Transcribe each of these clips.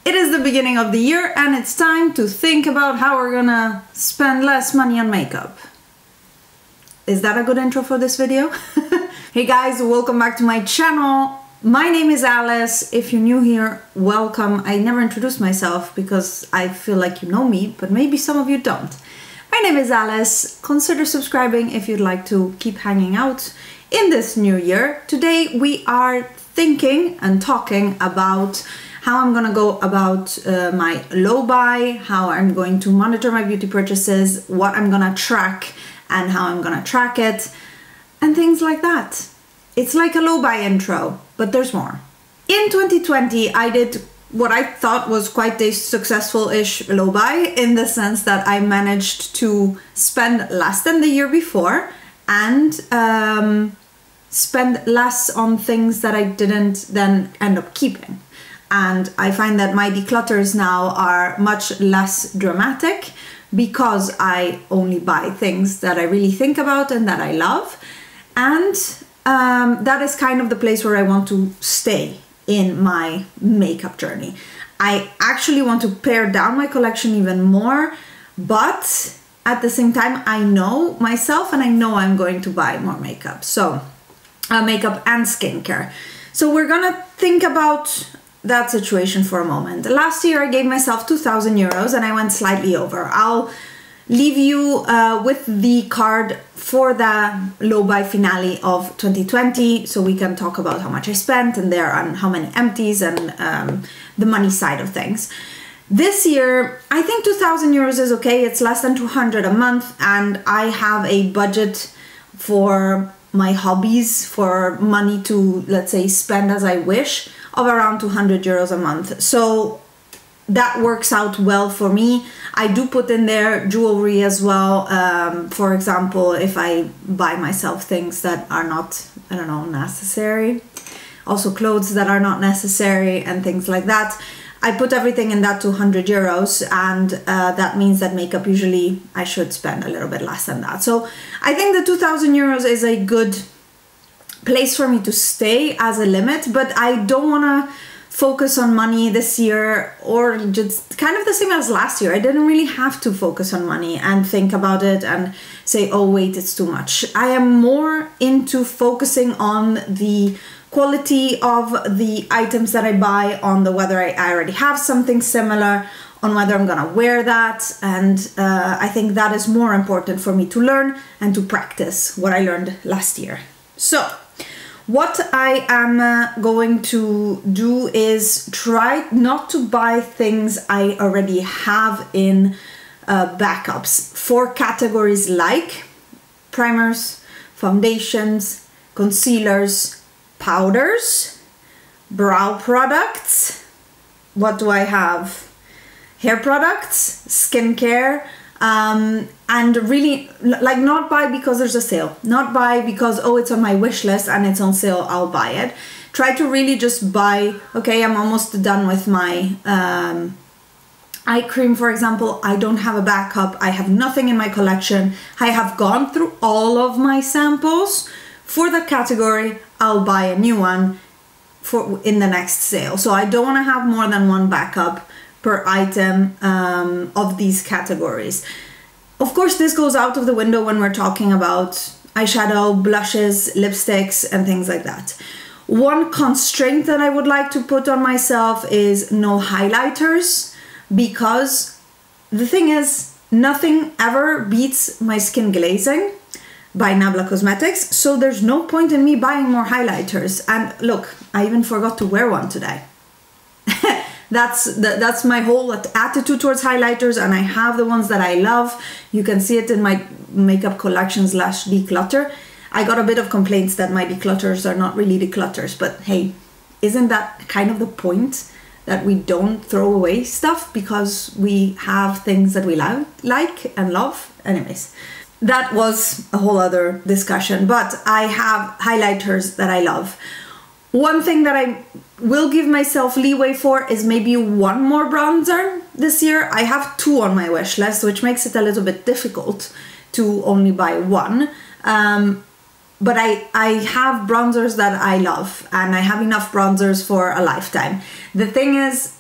It is the beginning of the year and it's time to think about how we're gonna spend less money on makeup. Is that a good intro for this video? Hey guys, welcome back to my channel. My name is Alice. If you're new here, welcome. I never introduced myself because I feel like you know me, but maybe some of you don't. My name is Alice. Consider subscribing if you'd like to keep hanging out in this new year. Today we are thinking and talking about how I'm gonna go about my low buy, how I'm going to monitor my beauty purchases, what I'm gonna track and how I'm gonna track it, and things like that. It's like a low buy intro, but there's more. In 2020, I did what I thought was quite a successful-ish low buy, in the sense that I managed to spend less than the year before and spend less on things that I didn't then end up keeping. And I find that my declutters now are much less dramatic because I only buy things that I really think about and that I love. And that is kind of the place where I want to stay in my makeup journey. I actually want to pare down my collection even more, but at the same time, I know myself and I know I'm going to buy more makeup. So makeup and skincare. So we're gonna think about that situation for a moment. Last year I gave myself 2,000 euros and I went slightly over. I'll leave you with the card for the low buy finale of 2020, so we can talk about how much I spent and there and how many empties and the money side of things. This year I think 2,000 euros is okay. It's less than 200 a month, and I have a budget for my hobbies, for money to, let's say, spend as I wish, of around 200 euros a month. So that works out well for me. I do put in there jewelry as well. For example, if I buy myself things that are not, I don't know, necessary. Also clothes that are not necessary and things like that. I put everything in that 200 euros, and that means that makeup usually I should spend a little bit less than that. So I think the 2,000 euros is a good place for me to stay as a limit, but I don't want to focus on money this year, or just kind of the same as last year. I didn't really have to focus on money and think about it and say, oh wait, it's too much. I am more into focusing on the quality of the items that I buy, on the whether I already have something similar, on whether I'm gonna wear that, and I think that is more important for me to learn and to practice what I learned last year. So what I am going to do is try not to buy things I already have in backups for categories like primers, foundations, concealers, powders, brow products. What do I have? Hair products, skincare, and really, like, not buy because there's a sale, not buy because, oh, it's on my wish list and it's on sale, I'll buy it. Try to really just buy, okay, I'm almost done with my eye cream, for example. I don't have a backup, I have nothing in my collection, I have gone through all of my samples for that category, I'll buy a new one for in the next sale. So I don't want to have more than one backup per item of these categories. Of course, this goes out of the window when we're talking about eyeshadow, blushes, lipsticks, and things like that. One constraint that I would like to put on myself is no highlighters, because the thing is, nothing ever beats my skin glazing by Nabla Cosmetics, so there's no point in me buying more highlighters. And look, I even forgot to wear one today. That's my whole attitude towards highlighters, and I have the ones that I love. You can see it in my makeup collection / declutter. I got a bit of complaints that my declutters are not really declutters, but hey, isn't that kind of the point? That we don't throw away stuff because we have things that we like and love. Anyways, that was a whole other discussion, but I have highlighters that I love. One thing that I will give myself leeway for is maybe one more bronzer this year. I have 2 on my wish list, which makes it a little bit difficult to only buy one. But I have bronzers that I love, and I have enough bronzers for a lifetime. The thing is,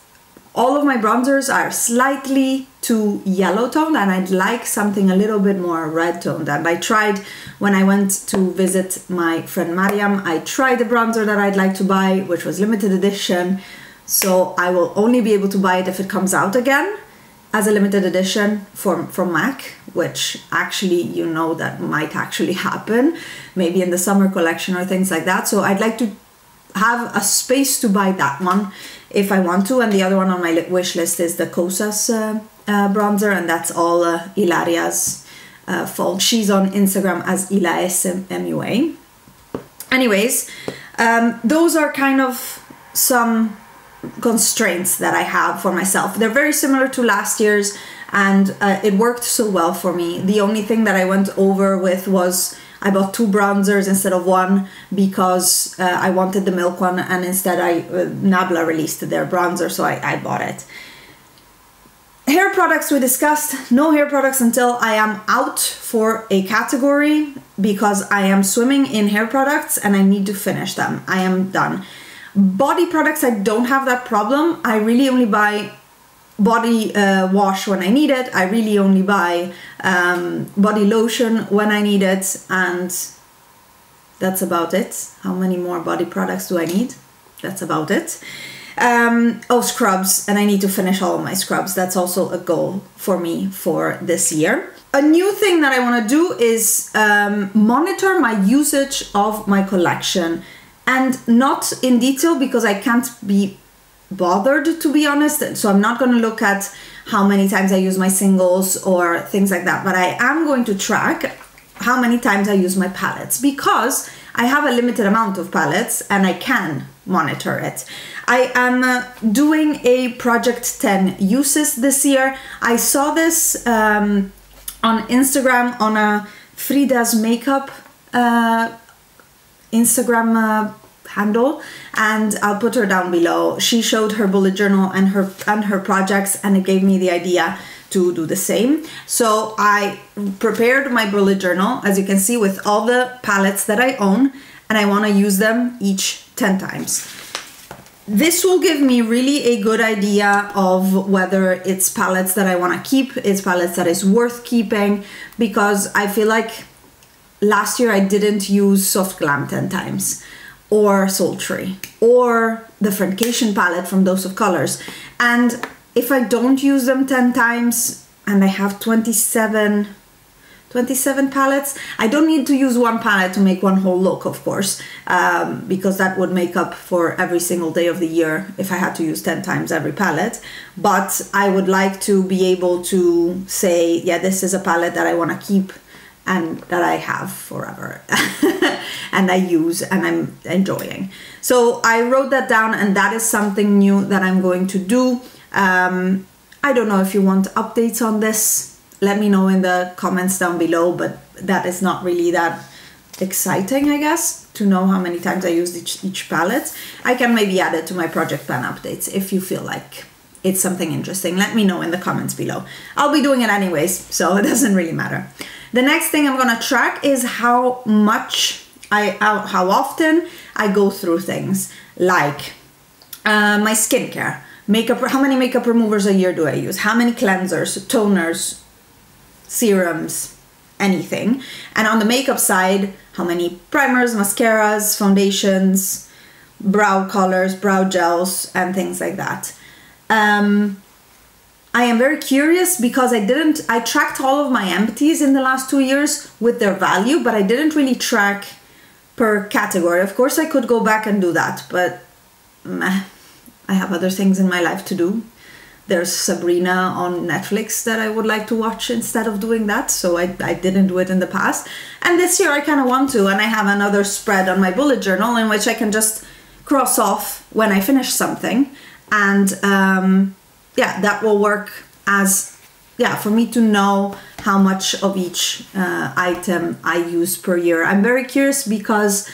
All of my bronzers are slightly too yellow toned, and I'd like something a little bit more red toned. And I tried, when I went to visit my friend Mariam, I tried the bronzer that I'd like to buy, which was limited edition. So I will only be able to buy it if it comes out again as a limited edition from MAC, which actually, you know, that might actually happen, maybe in the summer collection or things like that. So I'd like to have a space to buy that one if I want to. And the other one on my wish list is the Kosas bronzer, and that's all Ilaria's fault. She's on Instagram as IlaSMUA. Anyways, those are kind of some constraints that I have for myself. They're very similar to last year's, and it worked so well for me. The only thing that I went over with was I bought 2 bronzers instead of 1 because I wanted the milk one, and instead Nabla released their bronzer, so I bought it. Hair products we discussed. No hair products until I am out for a category, because I am swimming in hair products and I need to finish them. I am done. Body products, I don't have that problem. I really only buy body wash when I need it. I really only buy body lotion when I need it, and that's about it. How many more body products do I need? That's about it. Oh, scrubs, and I need to finish all of my scrubs. That's also a goal for me for this year. A new thing that I want to do is monitor my usage of my collection, and not in detail because I can't be bothered, to be honest. So I'm not going to look at how many times I use my singles or things like that, but I am going to track how many times I use my palettes, because I have a limited amount of palettes and I can monitor it. I am doing a Project 10 uses this year. I saw this on Instagram on a Frida's makeup Instagram handle, and I'll put her down below. She showed her bullet journal and her projects, and it gave me the idea to do the same. So I prepared my bullet journal, as you can see, with all the palettes that I own, and I want to use them each 10 times. This will give me really a good idea of whether it's palettes that I want to keep, it's palettes that is worth keeping, because I feel like last year I didn't use Soft Glam 10 times, or Sultry, or the Francation palette from Dose of Colors. And if I don't use them 10 times, and I have 27 palettes, I don't need to use one palette to make one whole look, of course, because that would make up for every single day of the year if I had to use 10 times every palette. But I would like to be able to say, yeah, this is a palette that I want to keep and that I have forever and I use and I'm enjoying. So I wrote that down, and that is something new that I'm going to do. I don't know if you want updates on this. Let me know in the comments down below, but that is not really that exciting, I guess, to know how many times I used each palette. I can maybe add it to my Project Pen updates if you feel like it's something interesting. Let me know in the comments below. I'll be doing it anyways, so it doesn't really matter. The next thing I'm gonna track is how often I go through things, like my skincare, makeup. How many makeup removers a year do I use? How many cleansers, toners, serums, anything. And on the makeup side, how many primers, mascaras, foundations, brow colors, brow gels, and things like that. I am very curious because I tracked all of my empties in the last 2 years with their value, but I didn't really track per category. Of course, I could go back and do that, but I have other things in my life to do. There's Sabrina on Netflix that I would like to watch instead of doing that, so I didn't do it in the past. And this year I kind of want to, and I have another spread on my bullet journal in which I can just cross off when I finish something. And yeah, that will work as, yeah, for me to know how much of each item I use per year. I'm very curious because,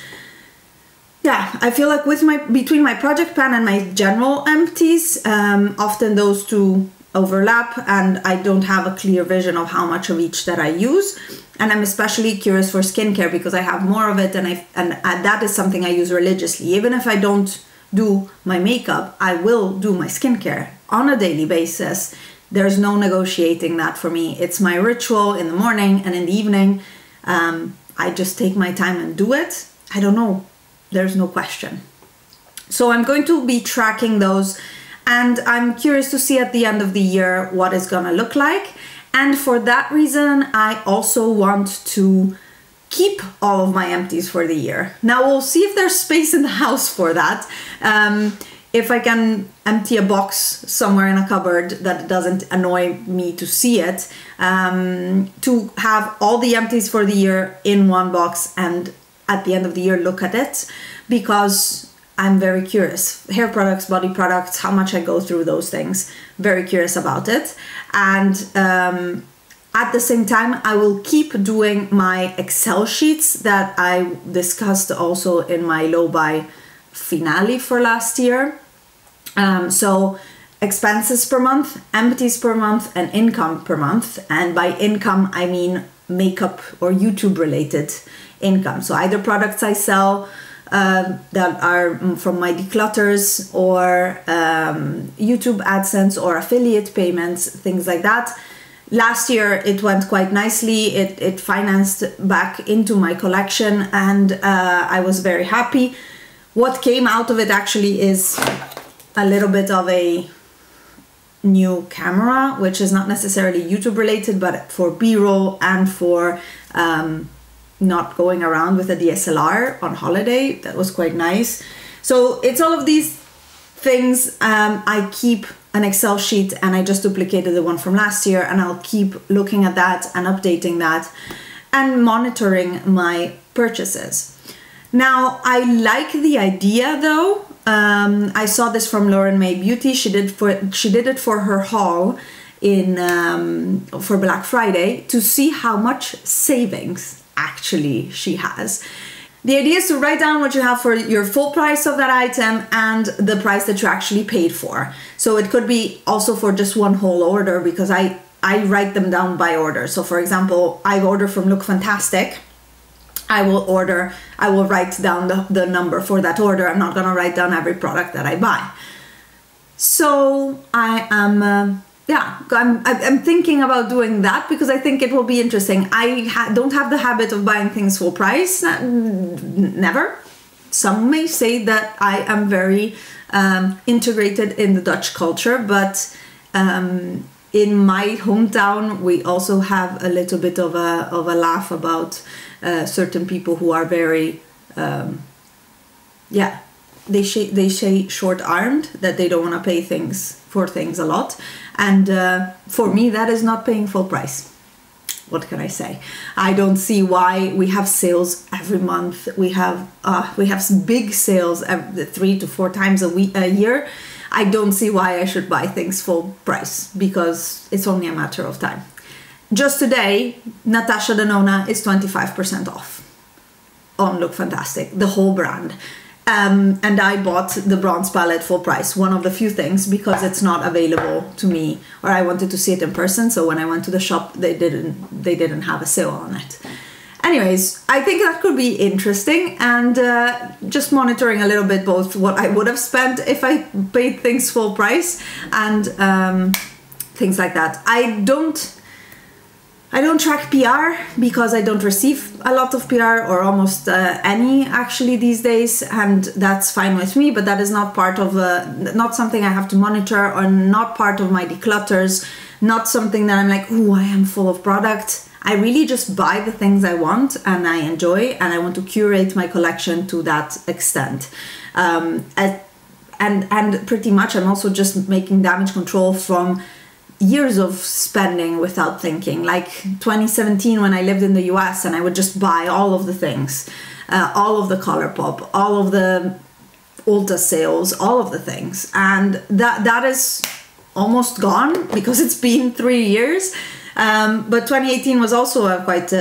yeah, I feel like between my Project Pan and my general empties, often those two overlap and I don't have a clear vision of how much of each that I use. And I'm especially curious for skincare because I have more of it, and that is something I use religiously. Even if I don't do my makeup. I will do my skincare on a daily basis. There's no negotiating that for me. It's my ritual in the morning and in the evening. I just take my time and do it. I don't know. There's no question. So I'm going to be tracking those, and I'm curious to see at the end of the year what it's gonna look like. And for that reason, I also want to keep all of my empties for the year. Now we'll see if there's space in the house for that. If I can empty a box somewhere in a cupboard that doesn't annoy me to see it, to have all the empties for the year in one box and at the end of the year look at it, because I'm very curious. Hair products, body products, how much I go through those things. Very curious about it. And at the same time, I will keep doing my Excel sheets that I discussed also in my low buy finale for last year. So expenses per month, empties per month, and income per month. And by income, I mean makeup or YouTube related income. So either products I sell that are from my declutters, or YouTube AdSense or affiliate payments, things like that. Last year it went quite nicely. It financed back into my collection, and I was very happy. What came out of it actually is a little bit of a new camera, which is not necessarily YouTube related, but for B-roll and for not going around with a DSLR on holiday. That was quite nice. So it's all of these things. I keep an Excel sheet, and I just duplicated the one from last year, and I'll keep looking at that and updating that and monitoring my purchases. Now, I like the idea though. I saw this from Lauren May Beauty. She did it for her haul in for Black Friday, to see how much savings actually she has. The idea is to write down what you have for your full price of that item and the price that you actually paid for. So it could be also for just one whole order, because I write them down by order. So for example, I order from Look Fantastic. I will write down the number for that order. I'm not gonna write down every product that I buy. So I am I'm thinking about doing that, because I think it will be interesting. I don't have the habit of buying things full price, never. Some may say that I am very integrated in the Dutch culture, but in my hometown we also have a little bit of a laugh about certain people who are very they say short-armed, that they don't want to pay for things a lot. And for me, that is not paying full price. What can I say? I don't see why. We have sales every month. We have big sales 3 to 4 times a year. I don't see why I should buy things full price, because it's only a matter of time. Just today, Natasha Denona is 25% off on Look Fantastic, the whole brand. And I bought the bronze palette full price, one of the few things, because it's not available to me, or I wanted to see it in person. So when I went to the shop, they didn't have a sale on it. Anyways, I think that could be interesting, and just monitoring a little bit both what I would have spent if I paid things full price and things like that. I don't track PR, because I don't receive a lot of PR, or almost any actually these days, and that's fine with me. But that is not part of not something I have to monitor, or not part of my declutters, not something that I'm like, oh, I am full of product. I really just buy the things I want and I enjoy, and I want to curate my collection to that extent. And pretty much I'm also just making damage control from years of spending without thinking, like 2017 when I lived in the US, and I would just buy all of the things, all of the Colourpop, all of the Ulta sales, all of the things, and that is almost gone, because it's been 3 years. But 2018 was also a quite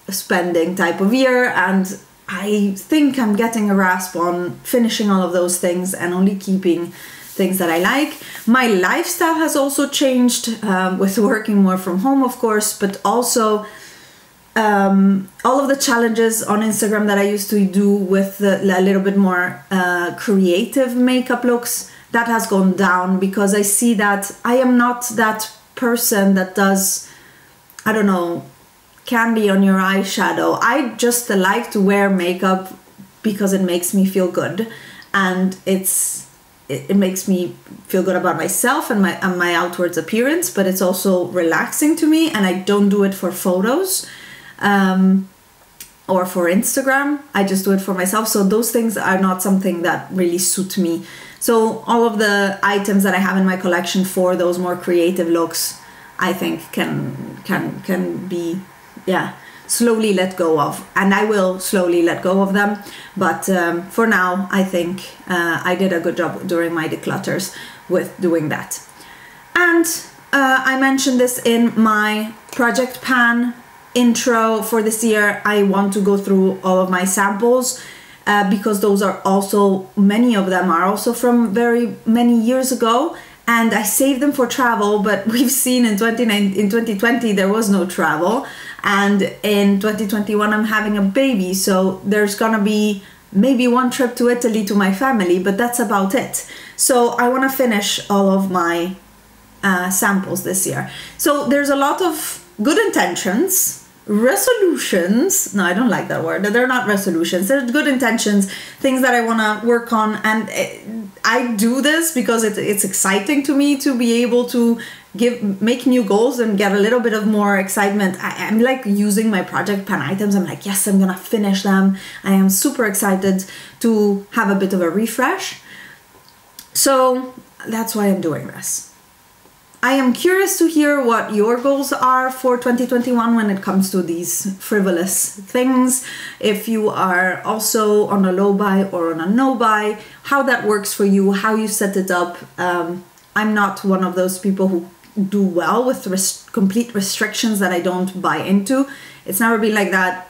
spending type of year, and I think I'm getting a grasp on finishing all of those things and only keeping things that I like. My lifestyle has also changed with working more from home, of course, but also all of the challenges on Instagram that I used to do with a little bit more creative makeup looks, that has gone down because I see that I am not that person that does, I don't know, candy on your eyeshadow. I just like to wear makeup because it makes me feel good, and it makes me feel good about myself and my outwards appearance, but it's also relaxing to me, and I don't do it for photos or for Instagram. I just do it for myself. So those things are not something that really suit me. So all of the items that I have in my collection for those more creative looks, I think can be, yeah, slowly let go of, and I will slowly let go of them. But for now, I think I did a good job during my declutters with doing that. And I mentioned this in my project pan intro for this year. I want to go through all of my samples because those are also, many of them are also from very many years ago, and I saved them for travel. But we've seen in 2020 there was no travel, and in 2021 I'm having a baby, so there's gonna be maybe one trip to Italy to my family, but that's about it. So I want to finish all of my samples this year. So there's a lot of good intentions, resolutions. No, I don't like that word. They're not resolutions. They're good intentions, things that I want to work on. And I do this because it's exciting to me to be able to make new goals and get a little bit of more excitement. I'm like using my project pan items. I'm like, yes, I'm gonna finish them. I am super excited to have a bit of a refresh. So that's why I'm doing this. I am curious to hear what your goals are for 2021 when it comes to these frivolous things. If you are also on a low buy or on a no buy, how that works for you, how you set it up. I'm not one of those people who do well with complete restrictions that I don't buy into. It's never been like that.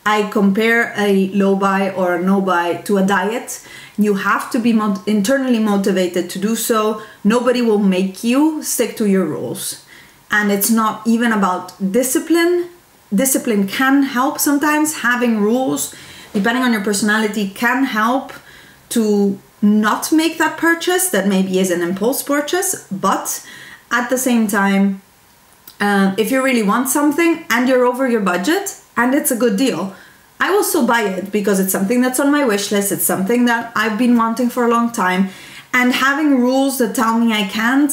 I compare a low buy or a no buy to a diet. You have to be internally motivated to do so. Nobody will make you stick to your rules. And it's not even about discipline. Discipline can help sometimes. Having rules, depending on your personality, can help to not make that purchase that maybe is an impulse purchase. But at the same time, if you really want something and you're over your budget and it's a good deal, I will still buy it because it's something that's on my wish list. It's something that I've been wanting for a long time. And having rules that tell me I can't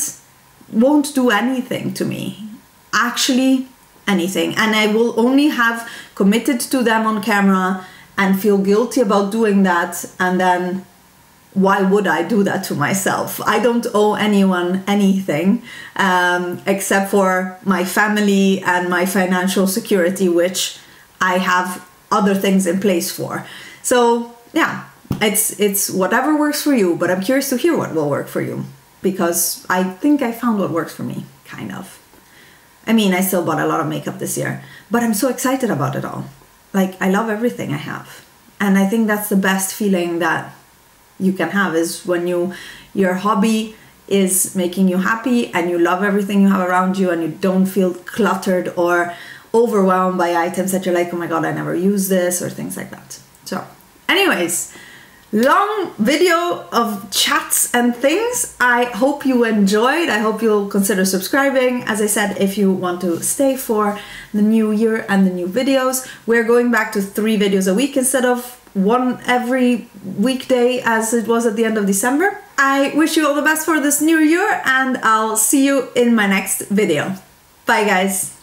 won't do anything to me. Actually, anything. And I will only have committed to them on camera and feel guilty about doing that. And then why would I do that to myself? I don't owe anyone anything except for my family and my financial security, which I have other things in place for. So yeah, it's whatever works for you, but I'm curious to hear what will work for you, because I think I found what works for me, kind of. I mean, I still bought a lot of makeup this year, but I'm so excited about it all. Like, I love everything I have. And I think that's the best feeling that you can have, is when your hobby is making you happy and you love everything you have around you and you don't feel cluttered or overwhelmed by items that you're like, oh my god, I never use this, or things like that. So anyways, long video of chats and things. I hope you enjoyed. I hope you'll consider subscribing. As I said, if you want to stay for the new year and the new videos, we're going back to 3 videos a week instead of 1 every weekday as it was at the end of December. I wish you all the best for this new year, and I'll see you in my next video. Bye guys.